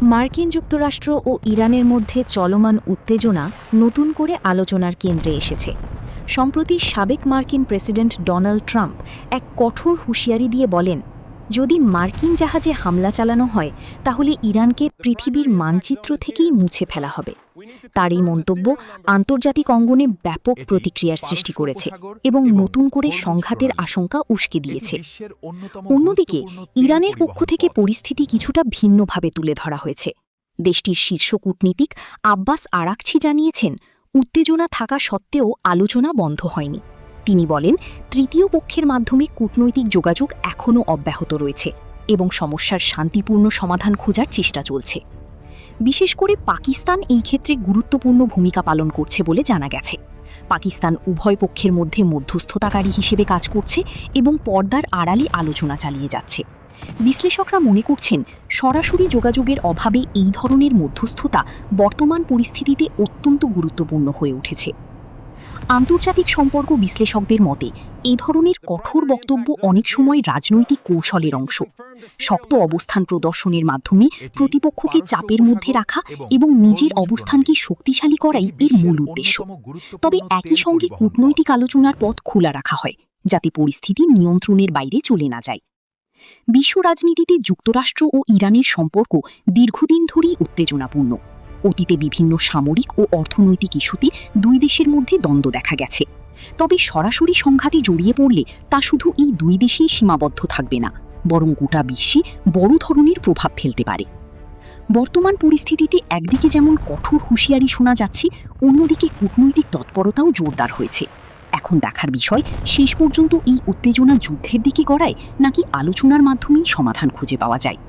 মার্কিন যুক্তরাষ্ট্র ও ইরানের মধ্যে চলমান উত্তেজনা নতুন করে আলোচনার কেন্দ্রে এসেছে। সম্প্রতি সাবেক মার্কিন প্রেসিডেন্ট ডোনাল্ড ট্রাম্প এক কঠোর হুঁশিয়ারি দিয়ে বলেন, যদি মার্কিন জাহাজে হামলা চালানো হয় তাহলে ইরানকে পৃথিবীর মানচিত্র থেকেই মুছে ফেলা হবে। তার এই মন্তব্য আন্তর্জাতিক অঙ্গনে ব্যাপক প্রতিক্রিয়ার সৃষ্টি করেছে এবং নতুন করে সংঘাতের আশঙ্কা উস্কে দিয়েছে। অন্যদিকে ইরানের পক্ষ থেকে পরিস্থিতি কিছুটা ভিন্নভাবে তুলে ধরা হয়েছে। দেশটির শীর্ষ কূটনীতিক আব্বাস আরাকচি জানিয়েছেন, উত্তেজনা থাকা সত্ত্বেও আলোচনা বন্ধ হয়নি। তিনি বলেন, তৃতীয় পক্ষের মাধ্যমে কূটনৈতিক যোগাযোগ এখনও অব্যাহত রয়েছে এবং সমস্যার শান্তিপূর্ণ সমাধান খোঁজার চেষ্টা চলছে। বিশেষ করে পাকিস্তান এই ক্ষেত্রে গুরুত্বপূর্ণ ভূমিকা পালন করছে বলে জানা গেছে। পাকিস্তান উভয় পক্ষের মধ্যে মধ্যস্থতাকারী হিসেবে কাজ করছে এবং পর্দার আড়ালে আলোচনা চালিয়ে যাচ্ছে। বিশ্লেষকরা মনে করছেন, সরাসরি যোগাযোগের অভাবে এই ধরনের মধ্যস্থতা বর্তমান পরিস্থিতিতে অত্যন্ত গুরুত্বপূর্ণ হয়ে উঠেছে। আন্তর্জাতিক সম্পর্ক বিশ্লেষকদের মতে এই ধরনের কঠোর বক্তব্য অনেক সময় রাজনৈতিক কৌশলের অংশ। শক্ত অবস্থান প্রদর্শনের মাধ্যমে প্রতিপক্ষকে চাপের মধ্যে রাখা এবং নিজের অবস্থানকে শক্তিশালী করাই এর মূল উদ্দেশ্য। তবে একই সঙ্গে কূটনৈতিক আলোচনার পথ খোলা রাখা হয়, যাতে পরিস্থিতি নিয়ন্ত্রণের বাইরে চলে না যায়। বিশ্ব রাজনীতিতে যুক্তরাষ্ট্র ও ইরানের সম্পর্ক দীর্ঘদিন ধরেই উত্তেজনাপূর্ণ। অতীতে বিভিন্ন সামরিক ও অর্থনৈতিক ইস্যুতে দুই দেশের মধ্যে দ্বন্দ্ব দেখা গেছে। তবে সরাসরি সংঘাতে জড়িয়ে পড়লে তা শুধু এই দুই দেশেই সীমাবদ্ধ থাকবে না, বরং গোটা বিশ্বে বড় ধরনের প্রভাব ফেলতে পারে। বর্তমান পরিস্থিতিতে একদিকে যেমন কঠোর হুঁশিয়ারি শোনা যাচ্ছে, অন্যদিকে কূটনৈতিক তৎপরতাও জোরদার হয়েছে। এখন দেখার বিষয়, শেষ পর্যন্ত এই উত্তেজনা যুদ্ধের দিকে গড়ায় নাকি আলোচনার মাধ্যমেই সমাধান খুঁজে পাওয়া যায়।